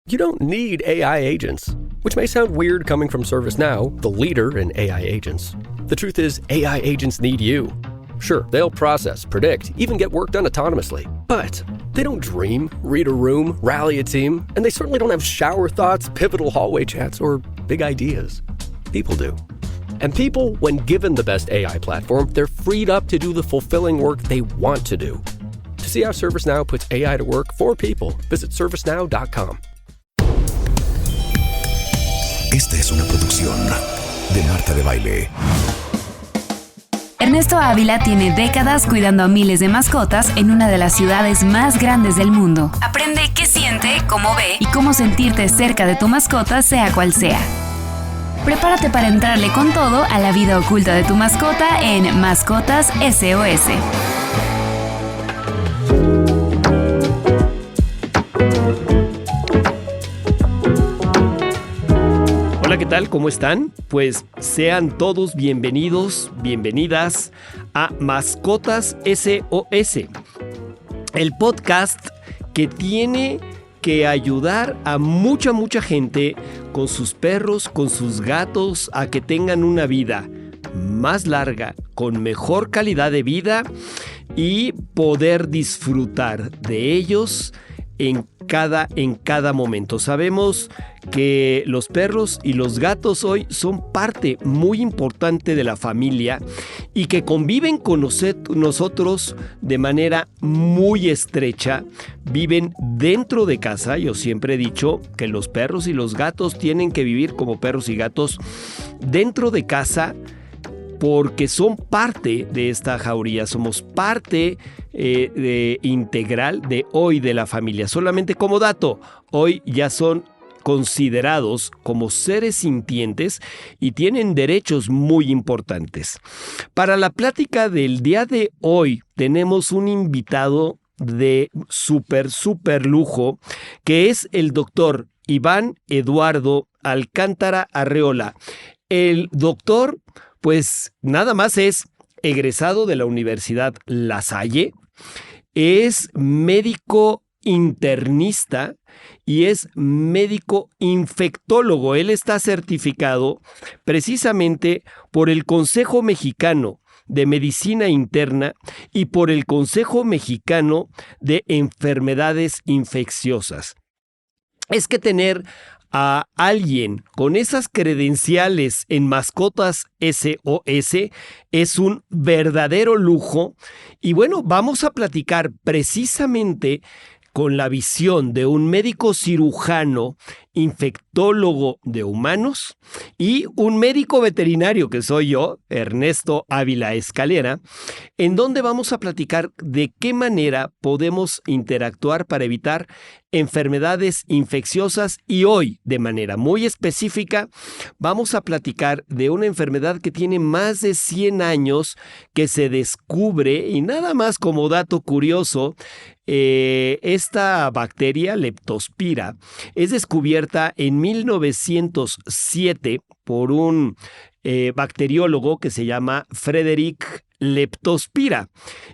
You don't need AI agents, which may sound weird coming from ServiceNow, the leader in AI agents. The truth is, AI agents need you. Sure, they'll process, predict, even get work done autonomously. But they don't dream, read a room, rally a team, and they certainly don't have shower thoughts, pivotal hallway chats, or big ideas. People do. And people, when given the best AI platform, they're freed up to do the fulfilling work they want to do. To see how ServiceNow puts AI to work for people, visit servicenow.com. Esta es una producción de Marta de Baile. Ernesto Ávila tiene décadas cuidando a miles de mascotas en una de las ciudades más grandes del mundo. Aprende qué siente, cómo ve y cómo sentirte cerca de tu mascota, sea cual sea. Prepárate para entrarle con todo a la vida oculta de tu mascota en Mascotas SOS. Hola, ¿qué tal? ¿Cómo están? Pues sean todos bienvenidos, bienvenidas a Mascotas SOS, el podcast que tiene que ayudar a mucha gente con sus perros, con sus gatos, a que tengan una vida más larga, con mejor calidad de vida y poder disfrutar de ellos en cada momento. Sabemos que los perros y los gatos hoy son parte muy importante de la familia y que conviven con nosotros de manera muy estrecha, viven dentro de casa. Yo siempre he dicho que los perros y los gatos tienen que vivir como perros y gatos dentro de casa, porque son parte de esta jauría, somos parte integral de hoy de la familia. Solamente como dato, hoy ya son considerados como seres sintientes y tienen derechos muy importantes. Para la plática del día de hoy tenemos un invitado de súper lujo, que es el doctor Iván Eduardo Alcántara Arreola. El doctor, pues nada más es egresado de la Universidad La Salle, es médico internista y es médico infectólogo. Él está certificado precisamente por el Consejo Mexicano de Medicina Interna y por el Consejo Mexicano de Enfermedades Infecciosas. Es que tener a alguien con esas credenciales en Mascotas SOS es un verdadero lujo. Y bueno, vamos a platicar precisamente con la visión de un médico cirujano, infectólogo de humanos y un médico veterinario que soy yo, Ernesto Ávila Escalera, en donde vamos a platicar de qué manera podemos interactuar para evitar enfermedades infecciosas. Y hoy, de manera muy específica, vamos a platicar de una enfermedad que tiene más de 100 años, que se descubre, y nada más como dato curioso, esta bacteria, Leptospira, es descubierta en 1907 por un bacteriólogo que se llama Frederick Leptospira,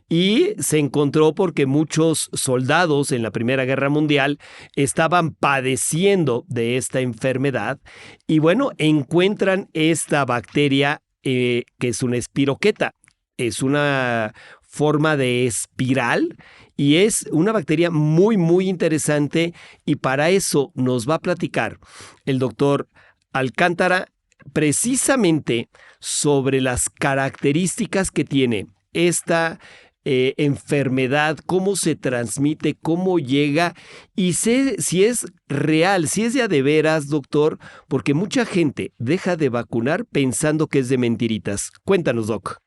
y se encontró porque muchos soldados en la Primera Guerra Mundial estaban padeciendo de esta enfermedad y bueno, encuentran esta bacteria que es una espiroqueta, es una forma de espiral y es una bacteria muy interesante, y para eso nos va a platicar el doctor Alcántara precisamente sobre las características que tiene esta enfermedad, cómo se transmite, cómo llega y si es real, si es de veras, doctor, porque mucha gente deja de vacunar pensando que es de mentiritas. Cuéntanos, doc.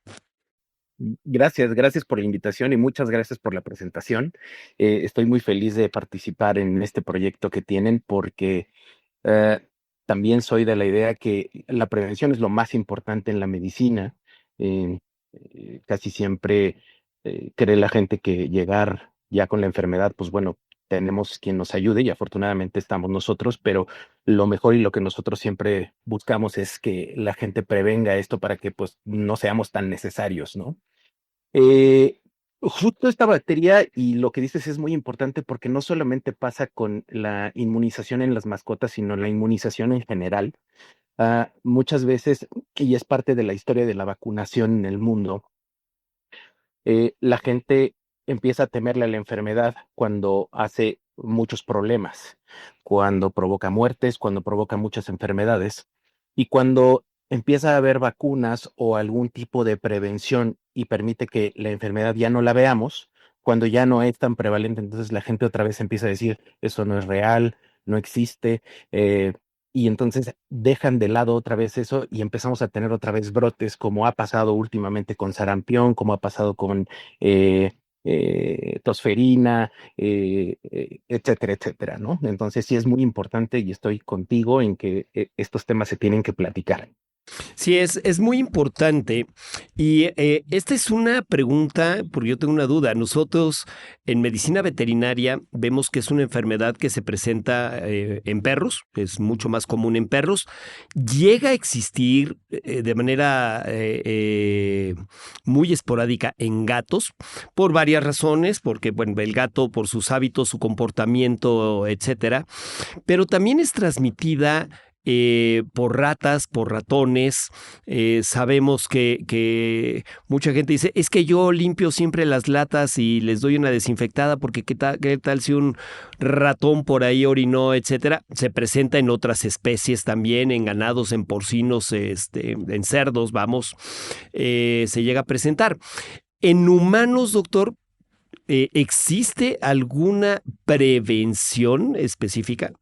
Gracias por la invitación y muchas gracias por la presentación. Estoy muy feliz de participar en este proyecto que tienen porque también soy de la idea que la prevención es lo más importante en la medicina. Casi siempre cree la gente que llegar ya con la enfermedad, pues bueno, tenemos quien nos ayude y afortunadamente estamos nosotros, pero lo mejor y lo que nosotros siempre buscamos es que la gente prevenga esto para que pues no seamos tan necesarios, ¿no? Justo esta bacteria y lo que dices es muy importante porque no solamente pasa con la inmunización en las mascotas, sino la inmunización en general. Muchas veces, y es parte de la historia de la vacunación en el mundo, la gente empieza a temerle a la enfermedad cuando hace muchos problemas, cuando provoca muertes, cuando provoca muchas enfermedades y cuando empieza a haber vacunas o algún tipo de prevención y permite que la enfermedad ya no la veamos, cuando ya no es tan prevalente, entonces la gente otra vez empieza a decir, eso no es real, no existe, eh, y entonces dejan de lado otra vez eso y empezamos a tener otra vez brotes, como ha pasado últimamente con sarampión, como ha pasado con eh, tosferina, etcétera, etcétera, ¿no? Entonces sí es muy importante y estoy contigo en que estos temas se tienen que platicar. Sí, es muy importante. Y esta es una pregunta, porque yo tengo una duda. Nosotros en medicina veterinaria vemos que es una enfermedad que se presenta en perros, es mucho más común en perros. Llega a existir de manera muy esporádica en gatos, por varias razones, porque bueno, el gato por sus hábitos, su comportamiento, etcétera, pero también es transmitida por ratas, por ratones. Sabemos que mucha gente dice, es que yo limpio siempre las latas y les doy una desinfectada porque qué tal si un ratón por ahí orinó, etcétera. Se presenta en otras especies también, en ganados, en porcinos, en cerdos, vamos, se llega a presentar. En humanos, doctor, ¿existe alguna prevención específica?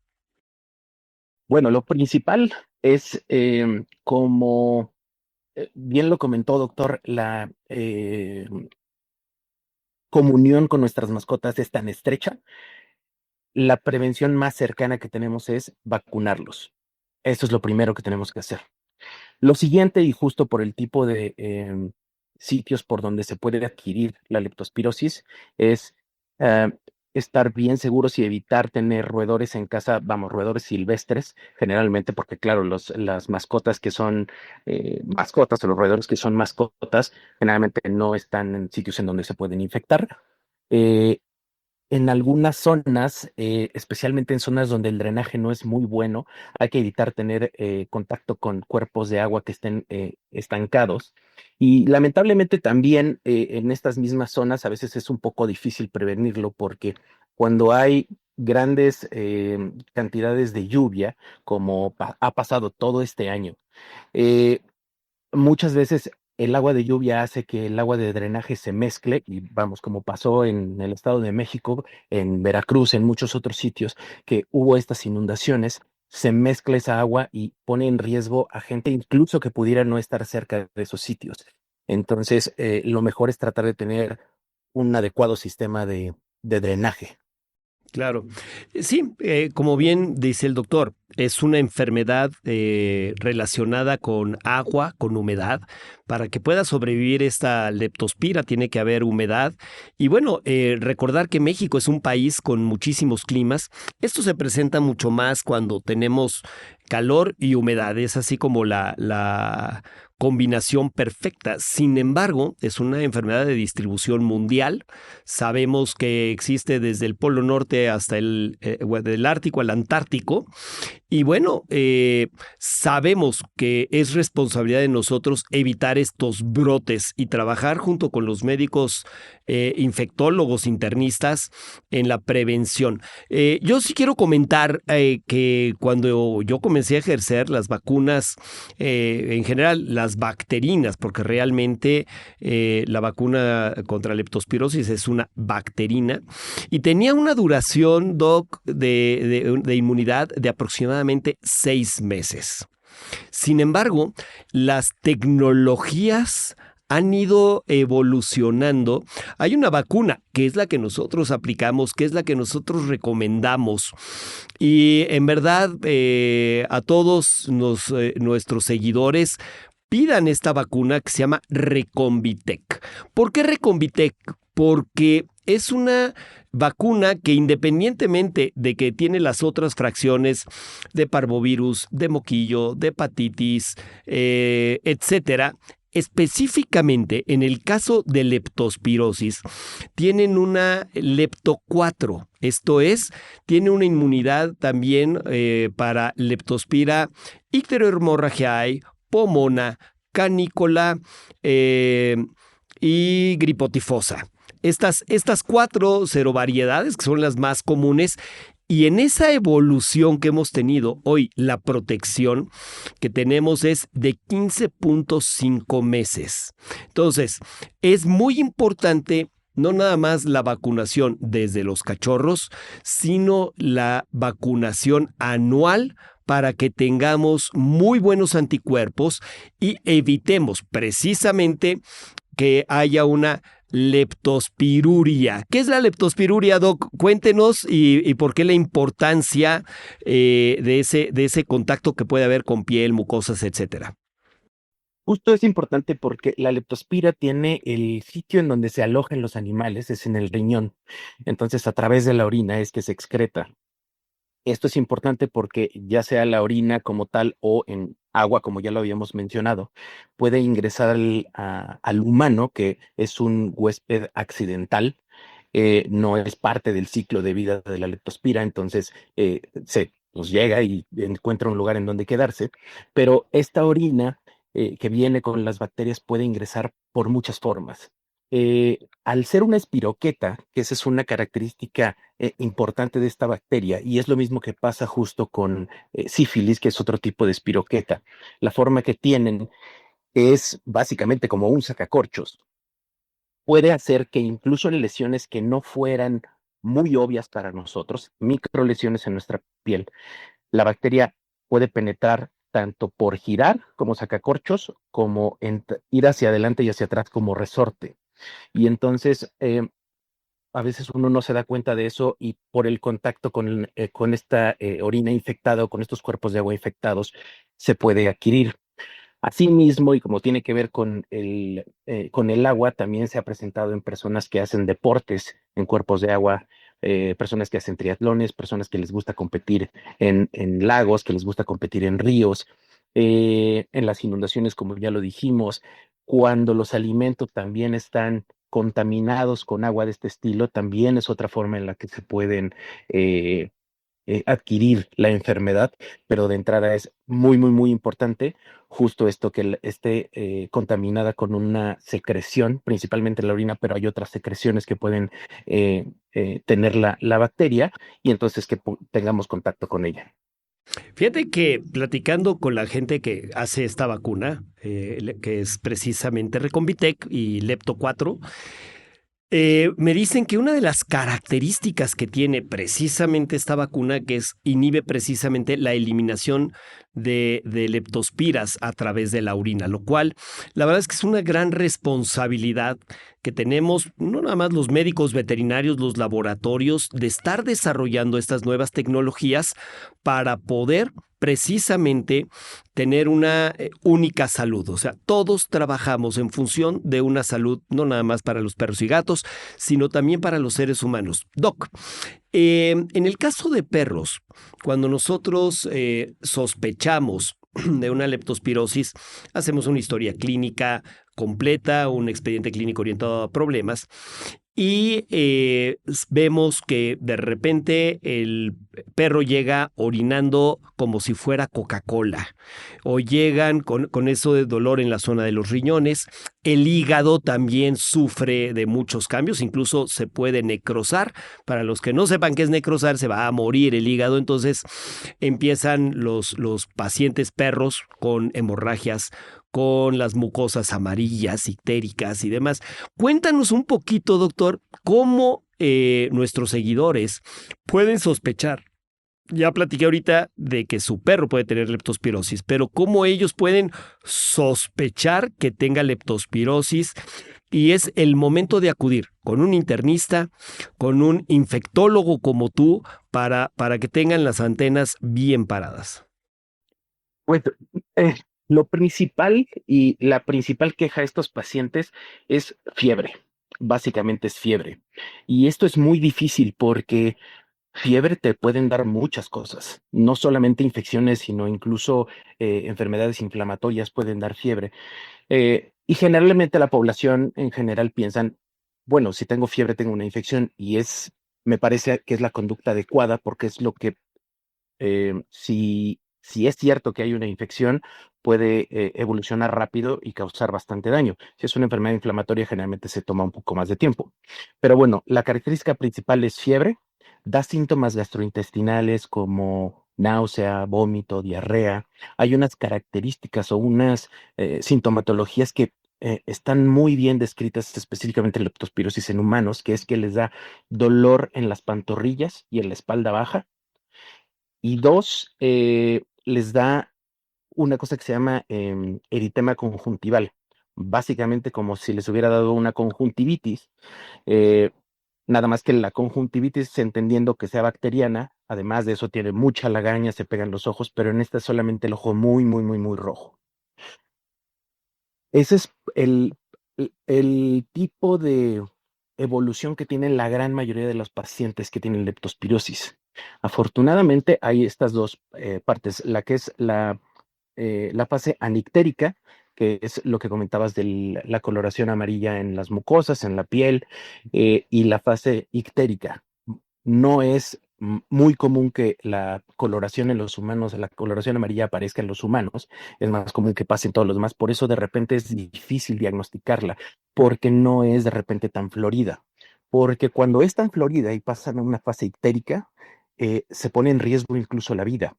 Bueno, lo principal es, como bien lo comentó, doctor, la comunión con nuestras mascotas es tan estrecha. La prevención más cercana que tenemos es vacunarlos. Eso es lo primero que tenemos que hacer. Lo siguiente, y justo por el tipo de sitios por donde se puede adquirir la leptospirosis, es eh, estar bien seguros y evitar tener roedores en casa, vamos, roedores silvestres, generalmente, porque claro, las mascotas que son mascotas o los roedores que son mascotas, generalmente no están en sitios en donde se pueden infectar. Eh, en algunas zonas, especialmente en zonas donde el drenaje no es muy bueno, hay que evitar tener contacto con cuerpos de agua que estén estancados. Y lamentablemente también en estas mismas zonas a veces es un poco difícil prevenirlo porque cuando hay grandes cantidades de lluvia, como ha pasado todo este año, eh, muchas veces el agua de lluvia hace que el agua de drenaje se mezcle y vamos, como pasó en el Estado de México, en Veracruz, en muchos otros sitios que hubo estas inundaciones, se mezcla esa agua y pone en riesgo a gente incluso que pudiera no estar cerca de esos sitios. Entonces, lo mejor es tratar de tener un adecuado sistema de drenaje. Claro. Sí, como bien dice el doctor, es una enfermedad relacionada con agua, con humedad. Para que pueda sobrevivir esta leptospira tiene que haber humedad. Y bueno, recordar que México es un país con muchísimos climas. Esto se presenta mucho más cuando tenemos calor y humedad. Es así como la combinación perfecta. Sin embargo, es una enfermedad de distribución mundial. Sabemos que existe desde el Polo Norte hasta del Ártico al Antártico. Y bueno, sabemos que es responsabilidad de nosotros evitar estos brotes y trabajar junto con los médicos infectólogos, internistas en la prevención. Yo sí quiero comentar que cuando yo comencé a ejercer las vacunas, en general las bacterinas, porque realmente la vacuna contra leptospirosis es una bacterina y tenía una duración, doc, de inmunidad de aproximadamente 6 meses. Sin embargo, las tecnologías han ido evolucionando. Hay una vacuna que es la que nosotros aplicamos, que es la que nosotros recomendamos. Y en verdad, a todos nuestros seguidores, pidan esta vacuna que se llama Recombitec. ¿Por qué Recombitec? Porque es una vacuna que independientemente de que tiene las otras fracciones de parvovirus, de moquillo, de hepatitis, etcétera, específicamente en el caso de leptospirosis, tienen una lepto 4. Esto es, tiene una inmunidad también para Leptospira icterohemorragiae, Pomona, Canícola y Gripotifosa. Estas 4 serovariedades, que son las más comunes, y en esa evolución que hemos tenido hoy, la protección que tenemos es de 15.5 meses. Entonces, es muy importante no nada más la vacunación desde los cachorros, sino la vacunación anual para que tengamos muy buenos anticuerpos y evitemos precisamente que haya una leptospiruria. ¿Qué es la leptospiruria, Doc? Cuéntenos y por qué la importancia de ese contacto que puede haber con piel, mucosas, etcétera. Justo es importante porque la leptospira tiene el sitio en donde se alojan los animales, es en el riñón. Entonces, a través de la orina es que se excreta. Esto es importante porque ya sea la orina como tal o en agua, como ya lo habíamos mencionado, puede ingresar al humano, que es un huésped accidental, no es parte del ciclo de vida de la leptospira, entonces se pues, llega y encuentra un lugar en donde quedarse, pero esta orina que viene con las bacterias puede ingresar por muchas formas. Al ser una espiroqueta, que esa es una característica importante de esta bacteria, y es lo mismo que pasa justo con sífilis, que es otro tipo de espiroqueta. La forma que tienen es básicamente como un sacacorchos. Puede hacer que incluso lesiones que no fueran muy obvias para nosotros, microlesiones en nuestra piel, la bacteria puede penetrar tanto por girar como sacacorchos, como ir hacia adelante y hacia atrás como resorte. Y entonces, a veces uno no se da cuenta de eso y por el contacto con esta orina infectada o con estos cuerpos de agua infectados se puede adquirir. Asimismo, y como tiene que ver con el agua, también se ha presentado en personas que hacen deportes en cuerpos de agua, personas que hacen triatlones, personas que les gusta competir en lagos, que les gusta competir en ríos, en las inundaciones, como ya lo dijimos, cuando los alimentos también están contaminados con agua de este estilo, también es otra forma en la que se pueden adquirir la enfermedad, pero de entrada es muy, muy, muy importante justo esto que esté contaminada con una secreción, principalmente la orina, pero hay otras secreciones que pueden tener la bacteria y entonces que tengamos contacto con ella. Fíjate que platicando con la gente que hace esta vacuna, que es precisamente Recombitec y Lepto 4, me dicen que una de las características que tiene precisamente esta vacuna, que inhibe precisamente la eliminación de leptospiras a través de la orina, lo cual la verdad es que es una gran responsabilidad que tenemos, no nada más los médicos veterinarios, los laboratorios, de estar desarrollando estas nuevas tecnologías para poder precisamente tener una única salud. O sea, todos trabajamos en función de una salud, no nada más para los perros y gatos, sino también para los seres humanos. Doc, en el caso de perros, cuando nosotros sospechamos de una leptospirosis, hacemos una historia clínica completa, un expediente clínico orientado a problemas y vemos que de repente el perro llega orinando como si fuera Coca-Cola o llegan con eso de dolor en la zona de los riñones. El hígado también sufre de muchos cambios, incluso se puede necrosar. Para los que no sepan qué es necrosar, se va a morir el hígado. Entonces empiezan los pacientes perros con hemorragias, con las mucosas amarillas, ictéricas y demás. Cuéntanos un poquito, doctor, cómo nuestros seguidores pueden sospechar. Ya platiqué ahorita de que su perro puede tener leptospirosis, pero cómo ellos pueden sospechar que tenga leptospirosis y es el momento de acudir con un internista, con un infectólogo como tú, para que tengan las antenas bien paradas. Bueno, lo principal y la principal queja de estos pacientes es fiebre. Básicamente es fiebre. Y esto es muy difícil porque fiebre te pueden dar muchas cosas, no solamente infecciones, sino incluso enfermedades inflamatorias pueden dar fiebre. Y generalmente la población en general piensan, bueno, si tengo fiebre tengo una infección y me parece que es la conducta adecuada porque es lo que, si es cierto que hay una infección, puede evolucionar rápido y causar bastante daño. Si es una enfermedad inflamatoria, generalmente se toma un poco más de tiempo. Pero bueno, la característica principal es fiebre, da síntomas gastrointestinales como náusea, vómito, diarrea. Hay unas características o unas sintomatologías que están muy bien descritas, específicamente en leptospirosis en humanos, que es que les da dolor en las pantorrillas y en la espalda baja. Y dos, les da una cosa que se llama eritema conjuntival, básicamente como si les hubiera dado una conjuntivitis, eh, nada más que la conjuntivitis, entendiendo que sea bacteriana, además de eso tiene mucha lagaña, se pegan los ojos, pero en esta es solamente el ojo muy, muy, muy, muy rojo. Ese es el tipo de evolución que tienen la gran mayoría de los pacientes que tienen leptospirosis. Afortunadamente hay estas dos partes, la que es la fase anictérica, que es lo que comentabas de la coloración amarilla en las mucosas, en la piel, y la fase ictérica. No es muy común que la coloración en los humanos, la coloración amarilla aparezca en los humanos, es más común que pase en todos los demás, por eso de repente es difícil diagnosticarla, porque no es de repente tan florida, porque cuando es tan florida y pasan a una fase ictérica, se pone en riesgo incluso la vida,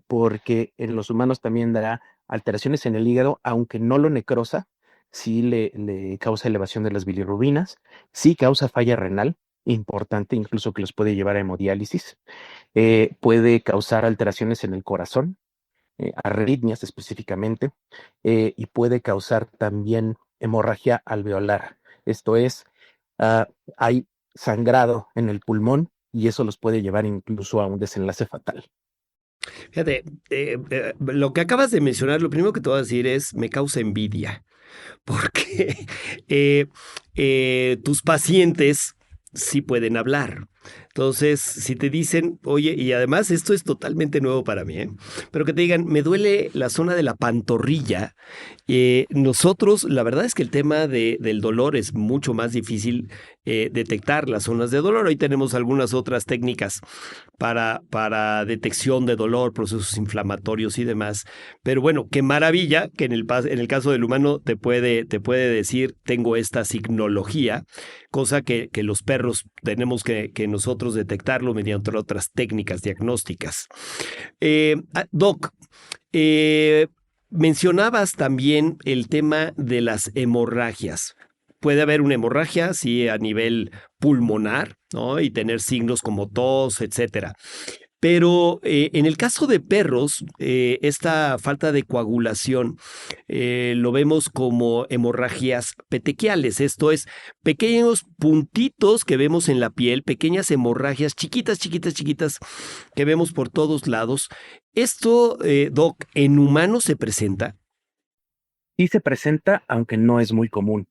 porque en los humanos también dará alteraciones en el hígado, aunque no lo necrosa, sí le causa elevación de las bilirrubinas, sí causa falla renal, importante, incluso que los puede llevar a hemodiálisis, puede causar alteraciones en el corazón, arritmias específicamente, y puede causar también hemorragia alveolar. Esto es, ah, hay sangrado en el pulmón y eso los puede llevar incluso a un desenlace fatal. Fíjate, lo que acabas de mencionar, lo primero que te voy a decir es, me causa envidia, porque tus pacientes sí pueden hablar. Entonces, si te dicen, oye, y además esto es totalmente nuevo para mí, pero que te digan, me duele la zona de la pantorrilla. Nosotros, la verdad es que el tema del dolor es mucho más difícil detectar las zonas de dolor. Hoy tenemos algunas otras técnicas para detección de dolor, procesos inflamatorios y demás. Pero bueno, qué maravilla que en el caso del humano te puede decir, tengo esta signología, cosa que los perros tenemos que nosotros detectarlo mediante otras técnicas diagnósticas. Doc, mencionabas también el tema de las hemorragias. Puede haber una hemorragia, sí, a nivel pulmonar, ¿no? Y tener signos como tos, etcétera. Pero en el caso de perros, esta falta de coagulación lo vemos como hemorragias petequiales, esto es, pequeños puntitos que vemos en la piel, pequeñas hemorragias chiquitas, chiquitas, chiquitas que vemos por todos lados. Esto, Doc, ¿en humanos se presenta? Sí se presenta, aunque no es muy común.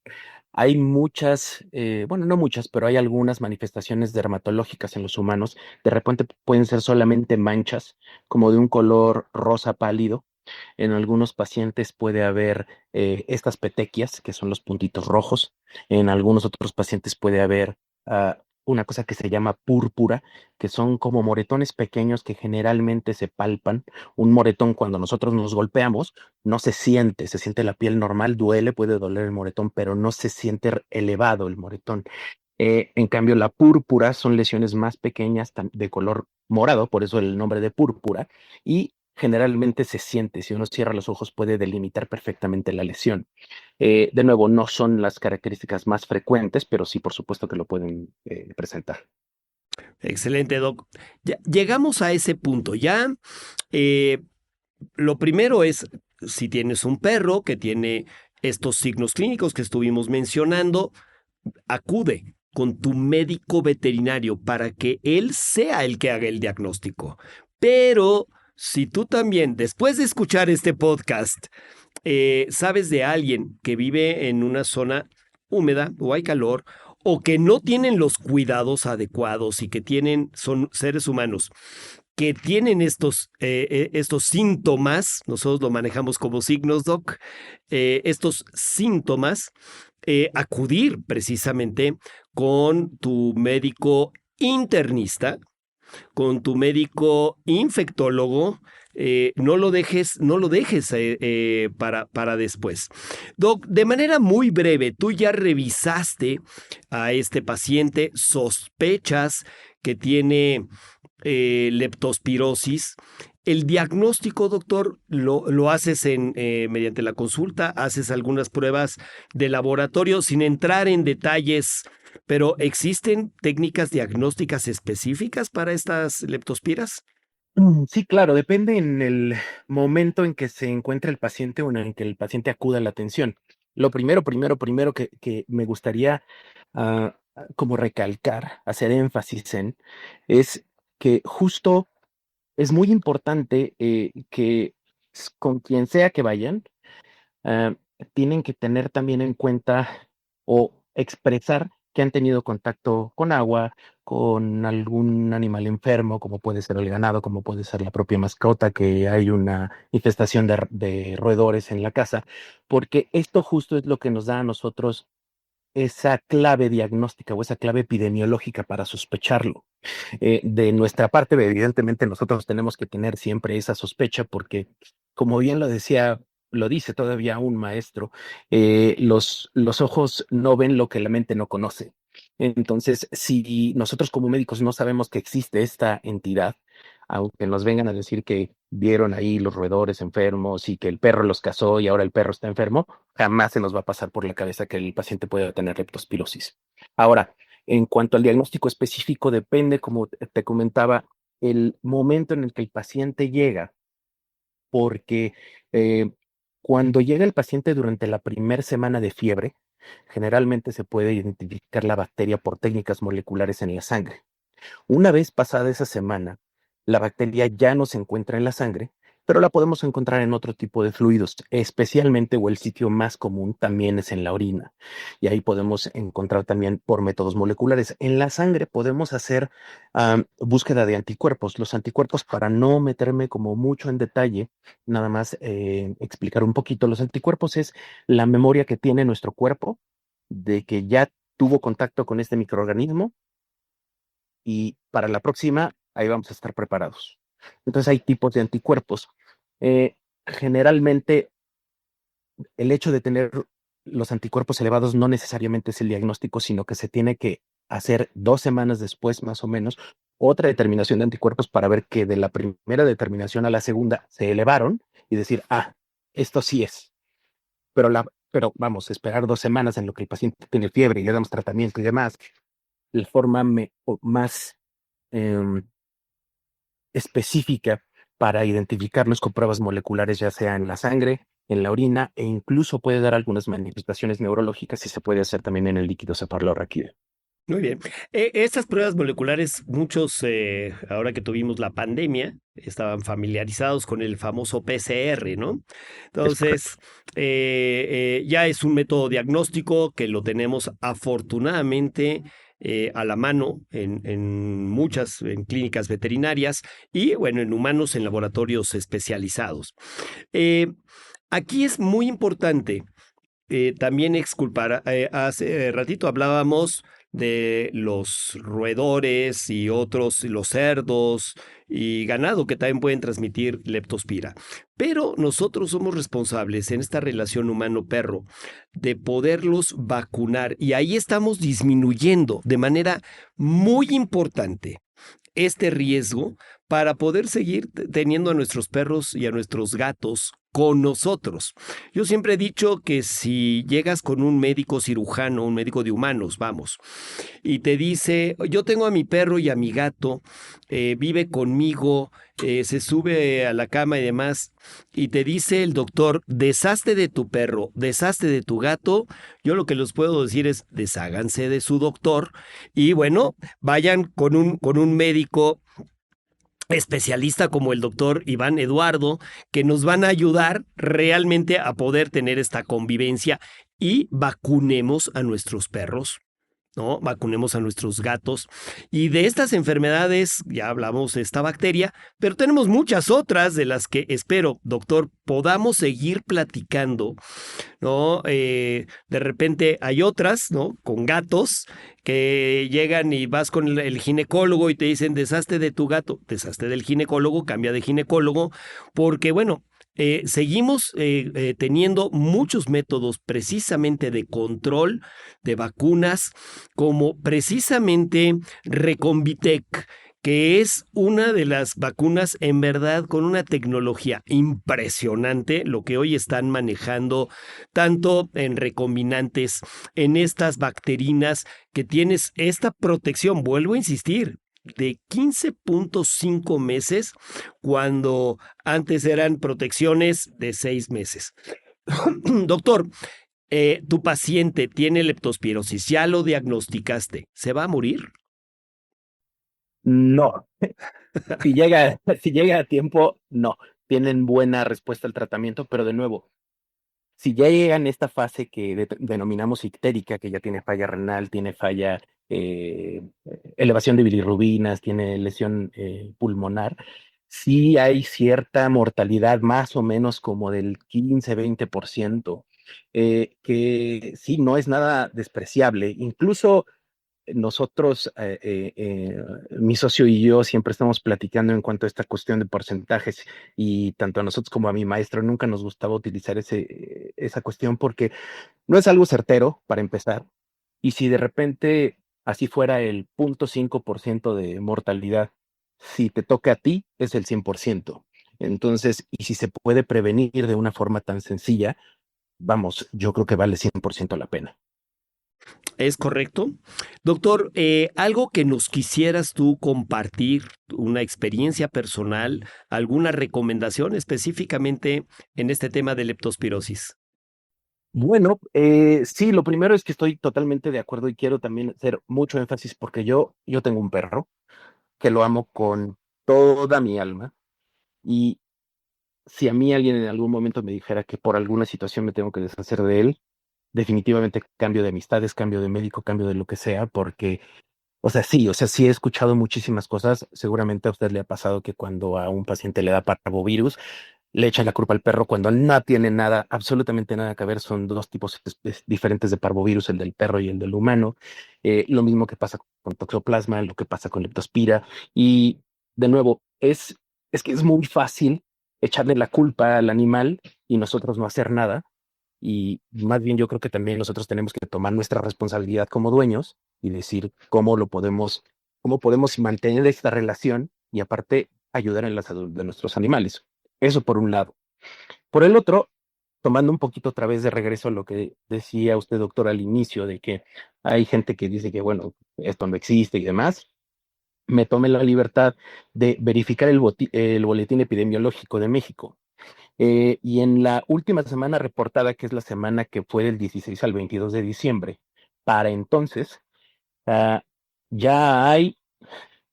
Hay muchas, bueno, no muchas, pero hay algunas manifestaciones dermatológicas en los humanos. De repente pueden ser solamente manchas, como de un color rosa pálido. En algunos pacientes puede haber estas petequias, que son los puntitos rojos. En algunos otros pacientes puede haber una cosa que se llama púrpura, que son como moretones pequeños que generalmente se palpan. Un moretón cuando nosotros nos golpeamos no se siente, se siente la piel normal, duele, puede doler el moretón, pero no se siente elevado el moretón. En cambio, la púrpura son lesiones más pequeñas de color morado, por eso el nombre de púrpura, y generalmente se siente, si uno cierra los ojos puede delimitar perfectamente la lesión. De nuevo, no son las características más frecuentes, pero sí, por supuesto que lo pueden presentar. Excelente, Doc. Ya, llegamos a ese punto. Ya, eh, lo primero es, si tienes un perro que tiene estos signos clínicos que estuvimos mencionando, acude con tu médico veterinario para que él sea el que haga el diagnóstico. Pero si tú también, después de escuchar este podcast, sabes de alguien que vive en una zona húmeda o hay calor o que no tienen los cuidados adecuados y que son seres humanos que tienen estos síntomas, nosotros lo manejamos como signos, Doc, estos síntomas, acudir precisamente con tu médico internista, con tu médico infectólogo. No lo dejes para después. Doc, de manera muy breve, tú ya revisaste a este paciente, sospechas que tiene leptospirosis. El diagnóstico, doctor, lo haces mediante la consulta, haces algunas pruebas de laboratorio sin entrar en detalles, pero ¿existen técnicas diagnósticas específicas para estas leptospiras? Sí, claro, depende en el momento en que se encuentra el paciente o en el que el paciente acuda a la atención. Lo primero que me gustaría como recalcar, hacer énfasis en, es que justo es muy importante que con quien sea que vayan, ah, tienen que tener también en cuenta o expresar que han tenido contacto con agua, con algún animal enfermo, como puede ser el ganado, como puede ser la propia mascota, que hay una infestación de roedores en la casa, porque esto justo es lo que nos da a nosotros esa clave diagnóstica o esa clave epidemiológica para sospecharlo. De nuestra parte, evidentemente, nosotros tenemos que tener siempre esa sospecha porque, como bien lo dice todavía un maestro, los ojos no ven lo que la mente no conoce. Entonces, si nosotros como médicos no sabemos que existe esta entidad, aunque nos vengan a decir que vieron ahí los roedores enfermos y que el perro los cazó y ahora el perro está enfermo, jamás se nos va a pasar por la cabeza que el paciente pueda tener leptospirosis. Ahora, en cuanto al diagnóstico específico, depende, como te comentaba, el momento en el que el paciente llega, porque cuando llega el paciente durante la primera semana de fiebre, generalmente se puede identificar la bacteria por técnicas moleculares en la sangre. Una vez pasada esa semana, la bacteria ya no se encuentra en la sangre, pero la podemos encontrar en otro tipo de fluidos, especialmente o el sitio más común también es en la orina. Y ahí podemos encontrar también por métodos moleculares. En la sangre podemos hacer búsqueda de anticuerpos. Los anticuerpos, para no meterme como mucho en detalle, nada más explicar un poquito, los anticuerpos es la memoria que tiene nuestro cuerpo de que ya tuvo contacto con este microorganismo y para la próxima ahí vamos a estar preparados. Entonces hay tipos de anticuerpos. Generalmente el hecho de tener los anticuerpos elevados no necesariamente es el diagnóstico, sino que se tiene que hacer 2 semanas después, más o menos, otra determinación de anticuerpos para ver que de la primera determinación a la segunda se elevaron y decir, esto sí es. Pero vamos, esperar 2 semanas en lo que el paciente tiene fiebre y le damos tratamiento y demás, la forma más específica para identificarlos con pruebas moleculares, ya sea en la sangre, en la orina, e incluso puede dar algunas manifestaciones neurológicas y se puede hacer también en el líquido cefalorraquídeo. Muy bien. Estas pruebas moleculares, muchos, ahora que tuvimos la pandemia, estaban familiarizados con el famoso PCR, ¿no? Entonces, ya es un método diagnóstico que lo tenemos afortunadamente a la mano en clínicas veterinarias y, bueno, en humanos en laboratorios especializados. Aquí es muy importante también exculpar. Hace ratito hablábamos de los roedores y otros, los cerdos y ganado que también pueden transmitir leptospira. Pero nosotros somos responsables en esta relación humano-perro de poderlos vacunar y ahí estamos disminuyendo de manera muy importante este riesgo para poder seguir teniendo a nuestros perros y a nuestros gatos con nosotros. Yo siempre he dicho que si llegas con un médico cirujano, un médico de humanos, vamos, y te dice, yo tengo a mi perro y a mi gato, vive conmigo, se sube a la cama y demás, y te dice el doctor, deshazte de tu perro, deshazte de tu gato, yo lo que les puedo decir es, desháganse de su doctor y bueno, vayan con un médico especialista como el doctor Iván Eduardo, que nos van a ayudar realmente a poder tener esta convivencia y vacunemos a nuestros perros ¿no? Vacunemos a nuestros gatos. Y de estas enfermedades, ya hablamos de esta bacteria, pero tenemos muchas otras de las que espero, doctor, podamos seguir platicando, ¿no? De repente hay otras, ¿no? Con gatos que llegan y vas con el ginecólogo y te dicen, deshazte de tu gato, deshazte del ginecólogo, cambia de ginecólogo, porque bueno, seguimos teniendo muchos métodos precisamente de control de vacunas, como precisamente Recombitec, que es una de las vacunas en verdad con una tecnología impresionante, lo que hoy están manejando tanto en recombinantes, en estas bacterinas, que tienes esta protección, vuelvo a insistir, de 15.5 meses, cuando antes eran protecciones de 6 meses. Doctor, tu paciente tiene leptospirosis, ya lo diagnosticaste, ¿se va a morir? No, si llega a tiempo, no. Tienen buena respuesta al tratamiento, pero de nuevo, si ya llegan a esta fase que denominamos ictérica, que ya tiene falla renal, tiene falla, eh, elevación de bilirrubinas, tiene lesión pulmonar, sí hay cierta mortalidad, más o menos como del 15-20%, que sí, no es nada despreciable. Incluso nosotros, mi socio y yo, siempre estamos platicando en cuanto a esta cuestión de porcentajes, y tanto a nosotros como a mi maestro nunca nos gustaba utilizar esa cuestión porque no es algo certero para empezar. Y si de repente así fuera el 0.5% de mortalidad, si te toca a ti, es el 100%. Entonces, y si se puede prevenir de una forma tan sencilla, vamos, yo creo que vale 100% la pena. ¿Es correcto? Doctor, algo que nos quisieras tú compartir, una experiencia personal, alguna recomendación específicamente en este tema de leptospirosis. Bueno, sí, lo primero es que estoy totalmente de acuerdo y quiero también hacer mucho énfasis porque yo tengo un perro que lo amo con toda mi alma, y si a mí alguien en algún momento me dijera que por alguna situación me tengo que deshacer de él, definitivamente cambio de amistades, cambio de médico, cambio de lo que sea, porque, o sea, sí he escuchado muchísimas cosas. Seguramente a usted le ha pasado que cuando a un paciente le da parvovirus, le echan la culpa al perro cuando no tiene nada, absolutamente nada que ver. Son dos tipos diferentes de parvovirus, el del perro y el del humano. Lo mismo que pasa con toxoplasma, lo que pasa con leptospira. Y de nuevo, es que es muy fácil echarle la culpa al animal y nosotros no hacer nada. Y más bien yo creo que también nosotros tenemos que tomar nuestra responsabilidad como dueños y decir cómo podemos mantener esta relación y aparte ayudar en la salud de nuestros animales. Eso por un lado. Por el otro, tomando un poquito otra vez de regreso a lo que decía usted, doctor, al inicio, de que hay gente que dice que, bueno, esto no existe y demás, me tomé la libertad de verificar el boletín epidemiológico de México. Y en la última semana reportada, que es la semana que fue del 16 al 22 de diciembre, para entonces, ah, ya hay,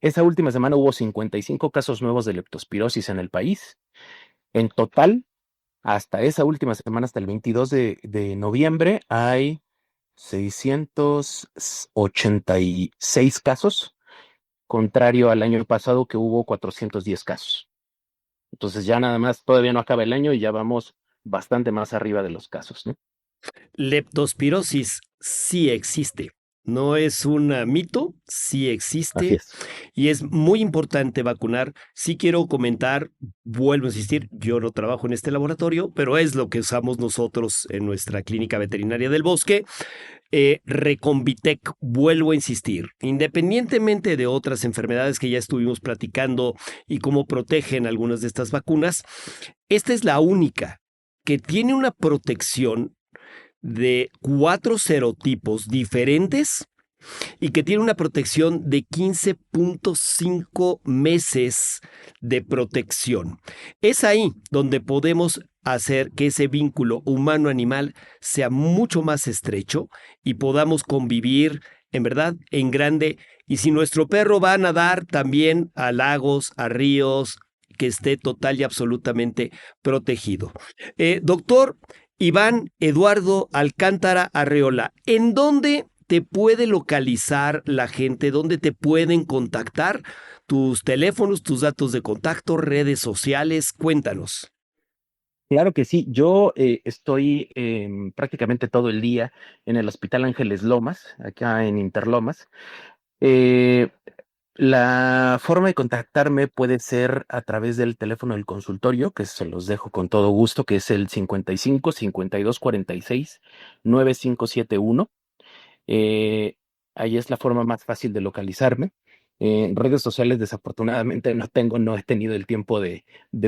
esa última semana hubo 55 casos nuevos de leptospirosis en el país. En total, hasta esa última semana, hasta el 22 de noviembre, hay 686 casos, contrario al año pasado que hubo 410 casos. Entonces ya nada más, todavía no acaba el año y ya vamos bastante más arriba de los casos, ¿no? Leptospirosis sí existe. No es un mito, sí Así existe es. y es muy importante vacunar. Sí quiero comentar, vuelvo a insistir, yo no trabajo en este laboratorio, pero es lo que usamos nosotros en nuestra clínica veterinaria del bosque. Recombitec, vuelvo a insistir, independientemente de otras enfermedades que ya estuvimos platicando y cómo protegen algunas de estas vacunas, esta es la única que tiene una protección de 4 serotipos diferentes y que tiene una protección de 15.5 meses de protección. Es ahí donde podemos hacer que ese vínculo humano-animal sea mucho más estrecho y podamos convivir, en verdad, en grande. Y si nuestro perro va a nadar también a lagos, a ríos, que esté total y absolutamente protegido. Doctor Iván Eduardo Alcántara Arreola, ¿en dónde te puede localizar la gente? ¿Dónde te pueden contactar? Tus teléfonos, tus datos de contacto, redes sociales, cuéntanos. Claro que sí, yo estoy prácticamente todo el día en el Hospital Ángeles Lomas, acá en Interlomas. Eh, la forma de contactarme puede ser a través del teléfono del consultorio, que se los dejo con todo gusto, que es el 55 52 46 9571. Eh, Ahí es la forma más fácil de localizarme. En redes sociales, desafortunadamente, no he tenido el tiempo de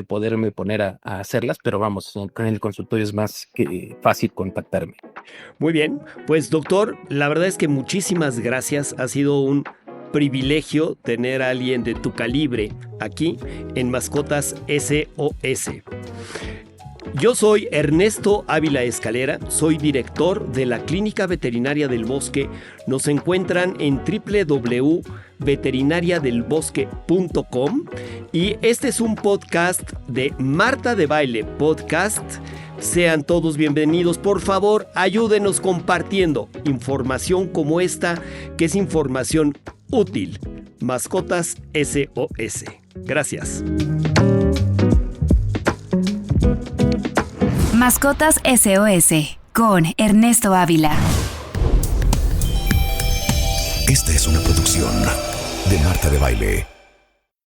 poderme poner a hacerlas, pero vamos, con el consultorio es más que fácil contactarme. Muy bien, pues doctor, la verdad es que muchísimas gracias. Ha sido un privilegio tener a alguien de tu calibre aquí en Mascotas SOS. Yo soy Ernesto Ávila Escalera, soy director de la Clínica Veterinaria del Bosque. Nos encuentran en www.veterinariadelbosque.com y este es un podcast de Marta de Baile Podcast. Sean todos bienvenidos. Por favor, ayúdenos compartiendo información como esta, que es información útil. Mascotas SOS. Gracias. Mascotas SOS con Ernesto Ávila. Esta es una producción de Marta de Baile.